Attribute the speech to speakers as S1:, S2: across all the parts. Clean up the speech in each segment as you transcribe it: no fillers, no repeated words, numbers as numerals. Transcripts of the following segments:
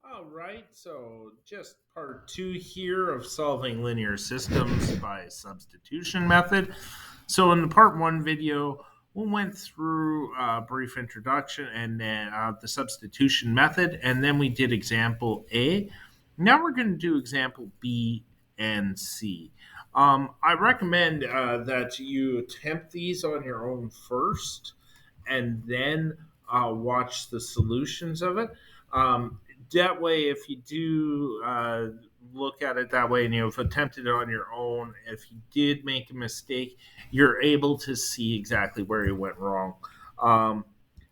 S1: All right, so just part two here of solving linear systems by substitution method. So in the part one video, we went through a brief introduction and then the substitution method, and then we did example A. Now we're going to do example B and C. I recommend that you attempt these on your own first, and then watch the solutions of it. That way, if you do look at it that way and you've attempted it on your own, if you did make a mistake, you're able to see exactly where you went wrong.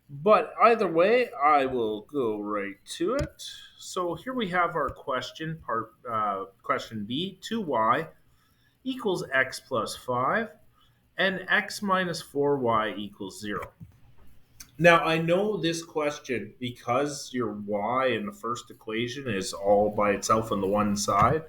S1: But either way, I will go right to it. So here we have our question, question B, 2y equals x plus 5, and x minus 4y equals 0. Now, I know this question because your y in the first equation is all by itself on the one side.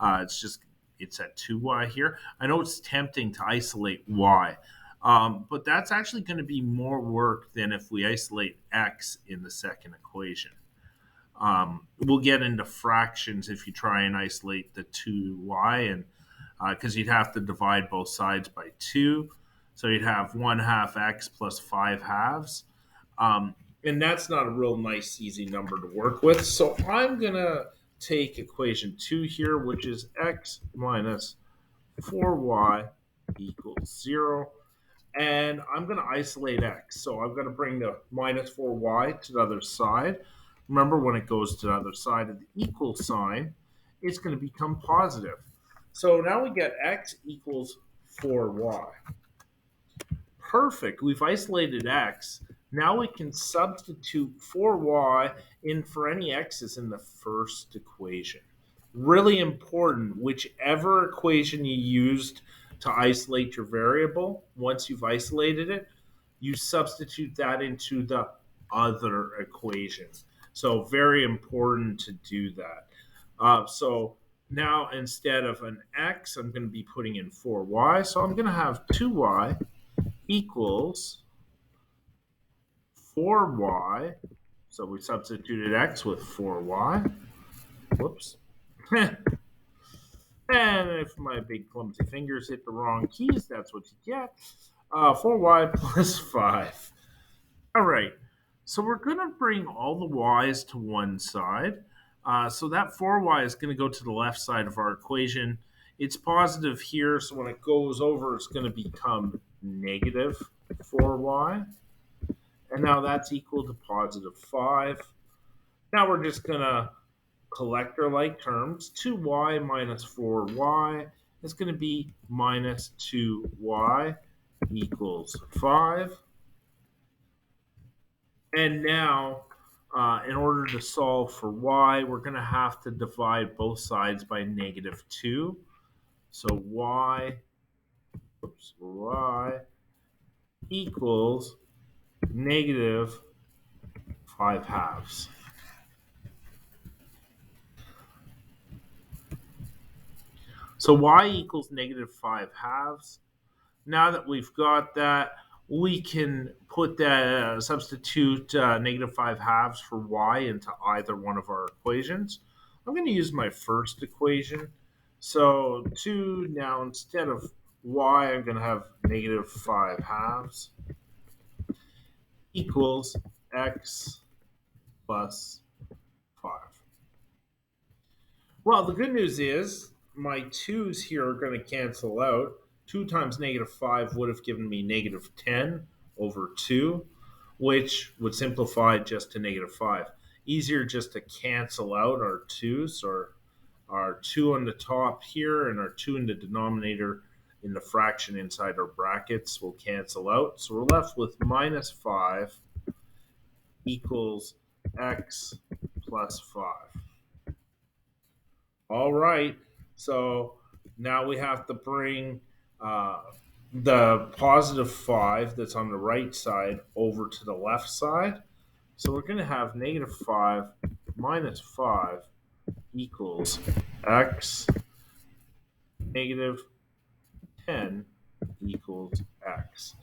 S1: It's at 2y here. I know it's tempting to isolate y, but that's actually going to be more work than if we isolate x in the second equation. We'll get into fractions if you try and isolate the 2y, and because you'd have to divide both sides by 2. So you'd have 1 half x plus 5 halves. And that's not a real nice, easy number to work with. So I'm going to take equation 2 here, which is x minus 4y equals 0. And I'm going to isolate x. So I'm going to bring the minus 4y to the other side. Remember, when it goes to the other side of the equal sign, it's going to become positive. So now we get x equals 4y. Perfect. We've isolated x. Now we can substitute 4y in for any x's in the first equation. Really important, whichever equation you used to isolate your variable, once you've isolated it, you substitute that into the other equation. So very important to do that. So now instead of an x, I'm going to be putting in 4y. So I'm going to have 2y equals 4y. So we substituted x with 4y. Whoops. And if my big clumsy fingers hit the wrong keys, that's what you get. 4y plus 5. All right. So we're going to bring all the y's to one side. So that 4y is going to go to the left side of our equation. It's positive here, so when it goes over, it's going to become negative 4y. And now that's equal to positive 5. Now we're just going to collect our like terms. 2y minus 4y is going to be minus 2y equals 5. And now, in order to solve for y, we're going to have to divide both sides by negative 2. So y equals negative 5 halves. So y equals negative 5 halves. Now that we've got that, we can put that substitute negative 5 halves for y into either one of our equations. I'm going to use my first equation. So 2, now instead of y, I'm going to have negative 5 halves equals x plus 5. Well, the good news is my 2's here are going to cancel out. 2 times negative 5 would have given me negative 10 over 2, which would simplify just to negative 5. Easier just to cancel out our 2's, or our 2 on the top here and our 2 in the denominator in the fraction inside our brackets will cancel out. So we're left with minus 5 equals x plus 5. All right, so now we have to bring the positive 5 that's on the right side over to the left side. So we're going to have negative 5 minus 5 equals x. Negative 10 equals x.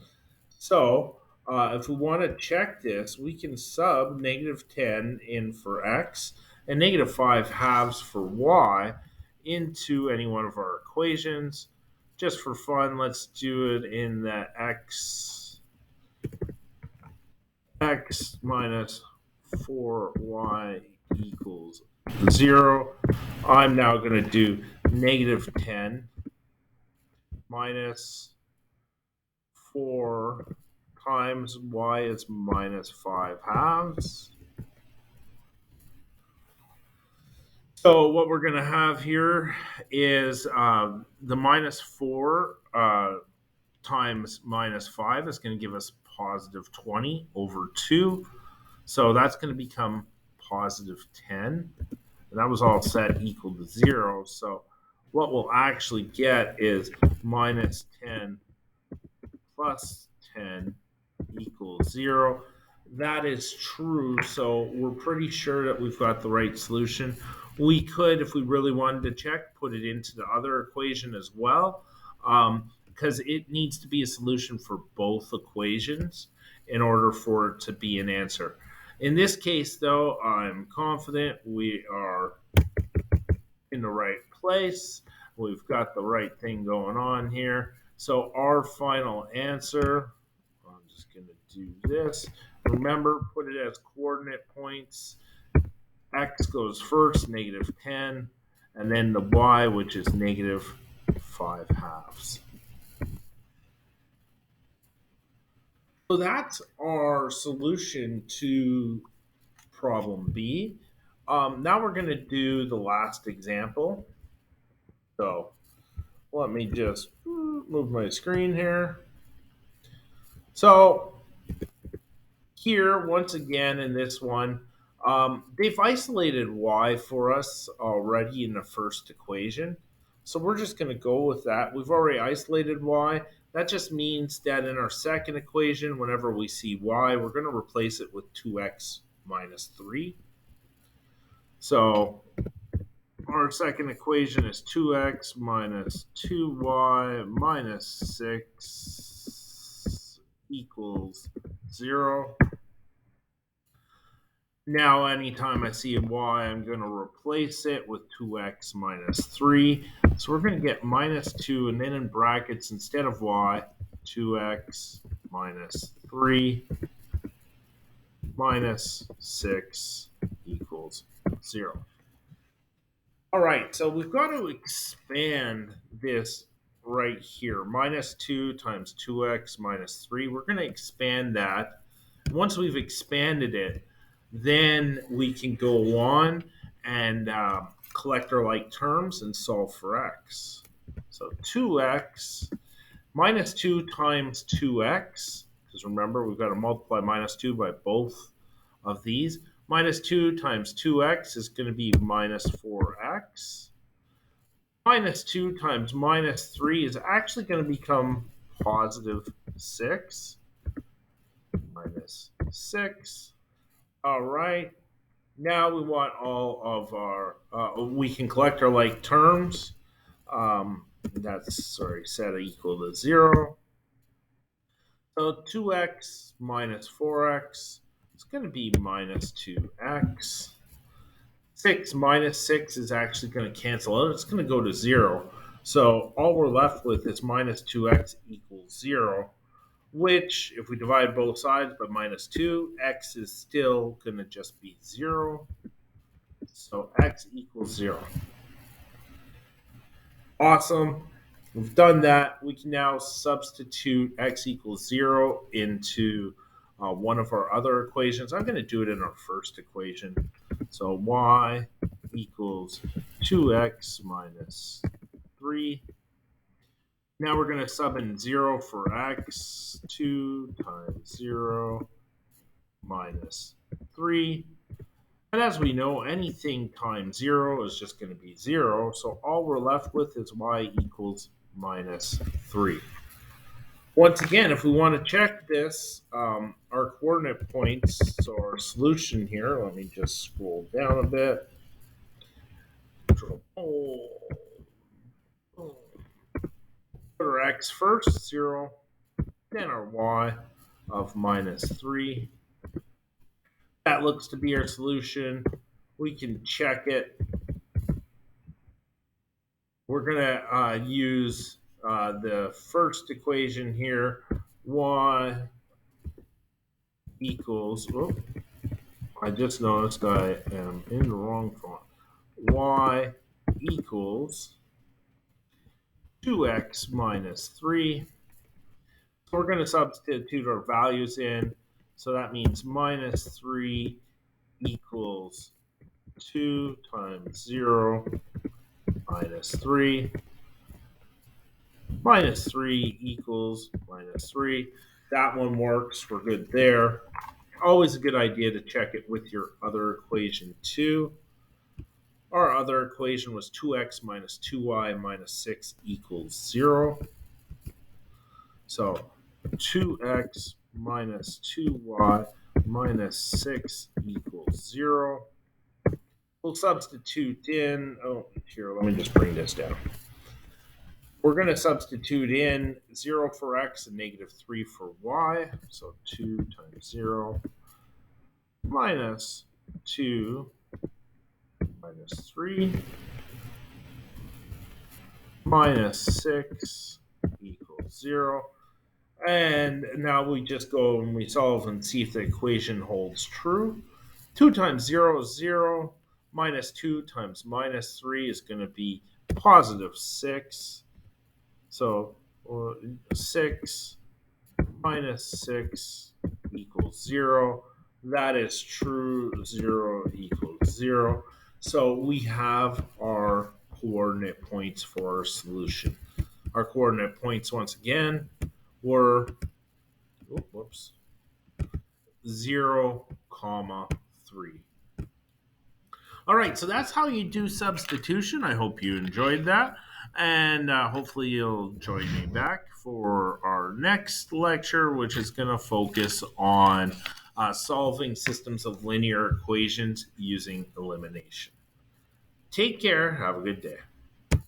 S1: So if we want to check this, we can sub negative 10 in for x. and negative 5 halves for y into any one of our equations. Just for fun, let's do it in the x minus 4y equals 0. I'm now going to do negative 10 minus 4 times y is minus 5 halves. So what we're going to have here is the minus 4 times minus 5 is going to give us positive 20 over 2. So that's going to become positive 10. And that was all set equal to 0. So what we'll actually get is minus 10 plus 10 equals 0. That is true. So we're pretty sure that we've got the right solution. We could, if we really wanted to check, put it into the other equation as well, because it needs to be a solution for both equations in order for it to be an answer. In this case, though, I'm confident we are in the right place. We've got the right thing going on here. So our final answer, I'm just going to do this. Remember, put it as coordinate points. X goes first, negative 10, and then the y, which is negative 5 halves. So that's our solution to problem B. Now we're going to do the last example. So let me just move my screen here. So here, once again, in this one, they've isolated y for us already in the first equation. So we're just going to go with that. We've already isolated y. That just means that in our second equation, whenever we see y, we're going to replace it with 2x minus 3. So our second equation is 2x minus 2y minus 6 equals 0. Now, anytime I see a y, I'm going to replace it with 2x minus 3. So we're going to get minus 2, and then in brackets, instead of y, 2x minus 3 minus 6 equals 0. All right, so we've got to expand this right here. Minus 2 times 2x minus 3. We're going to expand that. Once we've expanded it, then we can go on and collect our like terms and solve for x. So 2x minus 2 times 2x, because remember, we've got to multiply minus 2 by both of these. Minus 2 times 2x is going to be minus 4x. Minus 2 times minus 3 is actually going to become positive 6. Minus 6. All right. Now we want all of our, we can collect our like terms. That's, set equal to 0. So 2x minus 4x is going to be minus 2x. 6 minus 6 is actually going to cancel out. It's going to go to 0. So all we're left with is minus 2x equals 0. Which, if we divide both sides by minus 2, x is still going to just be 0. So x equals 0. Awesome. We've done that. We can now substitute x equals 0 into one of our other equations. I'm going to do it in our first equation. So y equals 2x minus 3. Now we're going to sub in 0 for x. 2 times 0 minus 3. And as we know, anything times 0 is just going to be 0. So all we're left with is y equals minus 3. Once again, if we want to check this, our coordinate points, so our solution here, let me just scroll down a bit. Put our x first, 0, then our y of minus 3. That looks to be our solution. we can check it. We're going to use the first equation here, y equals, oh, I just noticed I am in the wrong font. Y equals 2x minus 3. So we're going to substitute our values in. So that means minus 3 equals 2 times 0 minus 3. Minus 3 equals minus 3. That one works. We're good there. Always a good idea to check it with your other equation too. Our other equation was 2x minus 2y minus 6 equals 0. So 2x minus 2y minus 6 equals 0. We'll substitute in, here, let me just bring this down. We're going to substitute in 0 for x and negative 3 for y. So 2 times 0 minus 2 minus 3 minus 6 equals 0. And now we just go and we solve and see if the equation holds true. 2 times 0 is 0. Minus 2 times minus 3 is going to be positive 6. So 6 minus 6 equals 0. That is true. 0 equals 0. So we have our coordinate points for our solution. Our coordinate points, once again, were 0, 3. All right, so that's how you do substitution. I hope you enjoyed that. And hopefully you'll join me back for our next lecture, which is going to focus on solving systems of linear equations using elimination. Take care. Have a good day.